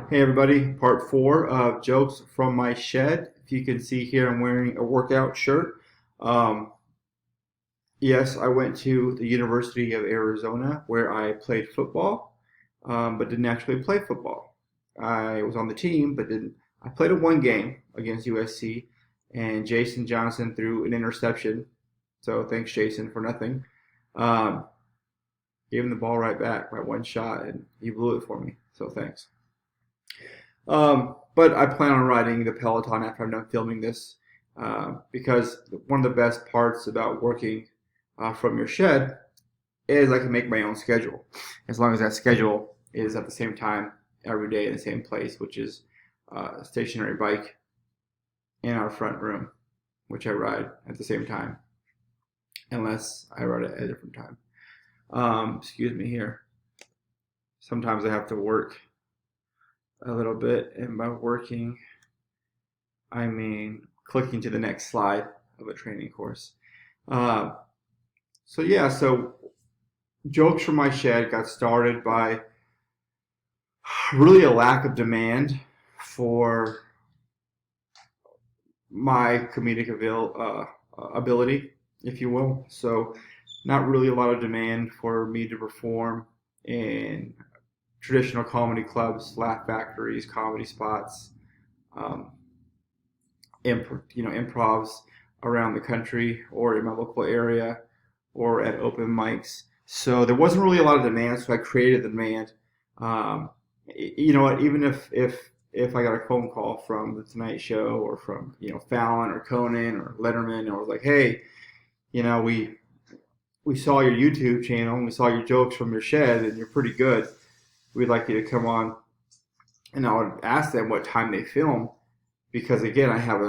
Hey everybody, part 4 of Jokes from My Shed. If you can see here, I'm wearing a workout shirt. Um, yes, I went to the University of Arizona where I played football, but didn't actually play football. I was on the team, but didn't. I played a one game against USC, and Jason Johnson threw an interception. So thanks, Jason, for nothing. Um, Gave him the ball right back by one shot, and he blew it for me. So thanks. But I plan on riding the Peloton after I'm done filming this because one of the best parts about working from your shed is I can make my own schedule as long as that schedule is at the same time every day in the same place, which is a stationary bike in our front room, which I ride at the same time, unless I ride it at a different time. Excuse me here. Sometimes I have to work a little bit, and by working, I mean clicking to the next slide of a training course. Uh, so Jokes from My Shed got started by really a lack of demand for my comedic ability, if you will. So not really a lot of demand for me to perform in traditional comedy clubs, laugh factories, comedy spots, um, improvs around the country or in my local area or at open mics. So there wasn't really a lot of demand, so I created the demand. Um, you know what? Even if I got a phone call from the Tonight Show or from Fallon or Conan or Letterman, and I was like, hey, we saw your YouTube channel and we saw your jokes from your shed and you're pretty good. We'd like you to come on, and I would ask them what time they film because again, I have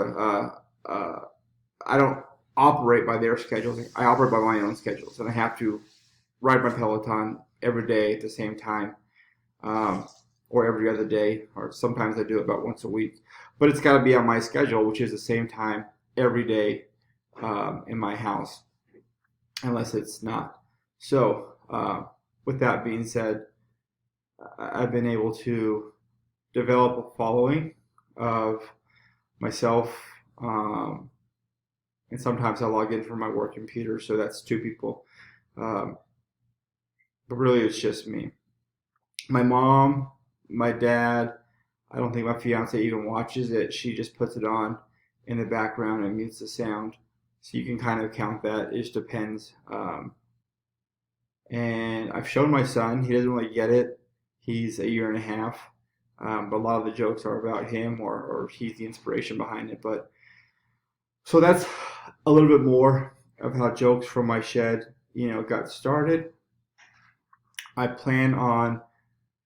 I don't operate by their schedules. I operate by my own schedules, and I have to ride my Peloton every day at the same time, or every other day, or sometimes I do it about once a week. But it's got to be on my schedule, which is the same time every day in my house, unless it's not. So, with that being said, I've been able to develop a following of myself. And sometimes I log in from my work computer, so that's two people. Um, but really, it's just me. My mom, my dad. I don't think my fiance even watches it. She just puts it on in the background and mutes the sound, so you can kind of count that. It just depends. And I've shown my son. He doesn't really get it. He's a year and a half, but a lot of the jokes are about him, or he's the inspiration behind it. But so that's a little bit more of how Jokes from My Shed, got started. I plan on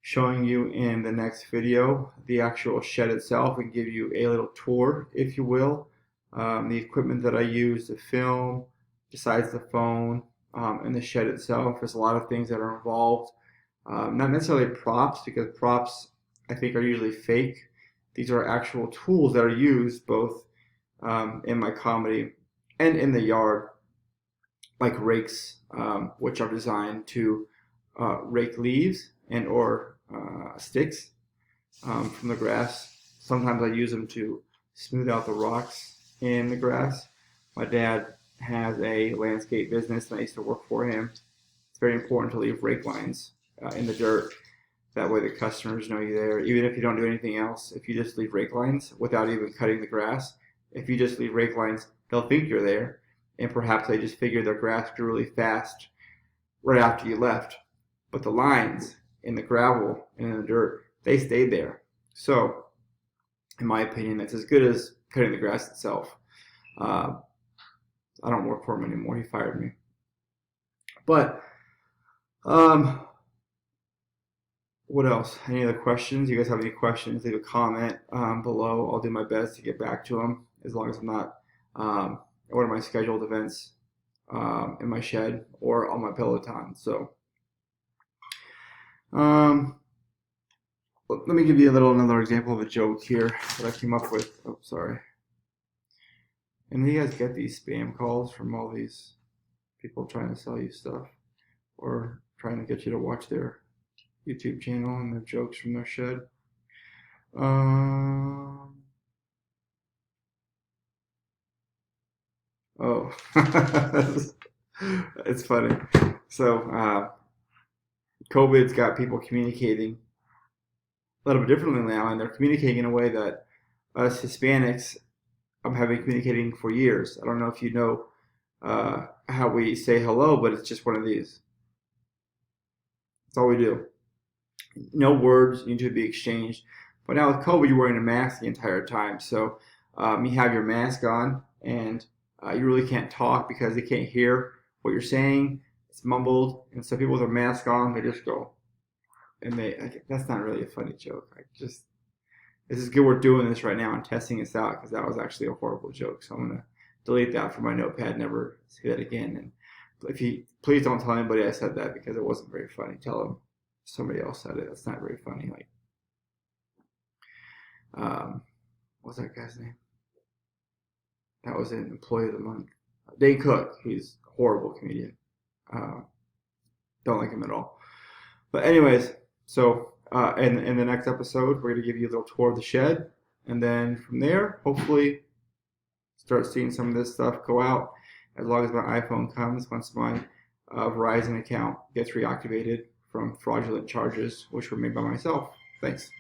showing you in the next video the actual shed itself and give you a little tour, if you will. The equipment that I use to film, besides the phone, and the shed itself. There's a lot of things that are involved. Not necessarily props, because props I think are usually fake. These are actual tools that are used both in my comedy and in the yard, like rakes, which are designed to rake leaves and or sticks from the grass. Sometimes I use them to smooth out the rocks in the grass. My dad has a landscape business, and I used to work for him. It's very important to leave rake lines in the dirt. That way the customers know you're there. Even if you don't do anything else, if you just leave rake lines without even cutting the grass, if you just leave rake lines, they'll think you're there, and perhaps they just figure their grass grew really fast right after you left. But the lines in the gravel and in the dirt, they stayed there. So, in my opinion, that's as good as cutting the grass itself. I don't work for him anymore. He fired me. But, what else? Any other questions? You guys have any questions? Leave a comment below. I'll do my best to get back to them, as long as I'm not at one of my scheduled events in my shed or on my Peloton. So, let me give you another example of a joke here that I came up with. Oh, sorry. And you guys get these spam calls from all these people trying to sell you stuff or trying to get you to watch their YouTube channel and their jokes from their shed. Um, oh, it's funny. So, COVID's got people communicating a little bit differently now, and they're communicating in a way that us Hispanics have been communicating for years. I don't know if you know how we say hello, but it's just one of these. That's all we do. No words need to be exchanged. But now with COVID, you're wearing a mask the entire time. So you have your mask on, and you really can't talk because they can't hear what you're saying. It's mumbled, and so people with their mask on, they just go, and that's not really a funny joke. This is good. We're doing this right now and testing this out because that was actually a horrible joke. So I'm gonna delete that from my notepad. Never say that again. And if you please don't tell anybody I said that because it wasn't very funny. Tell them somebody else said it. That's not very funny. Like, what's that guy's name? That was an Employee of the Month. Dane Cook. He's a horrible comedian. Don't like him at all. But anyways, so in the next episode, we're gonna give you a little tour of the shed, and then from there, hopefully, start seeing some of this stuff go out. As long as my iPhone comes, once my Verizon account gets reactivated from fraudulent charges, which were made by myself. Thanks.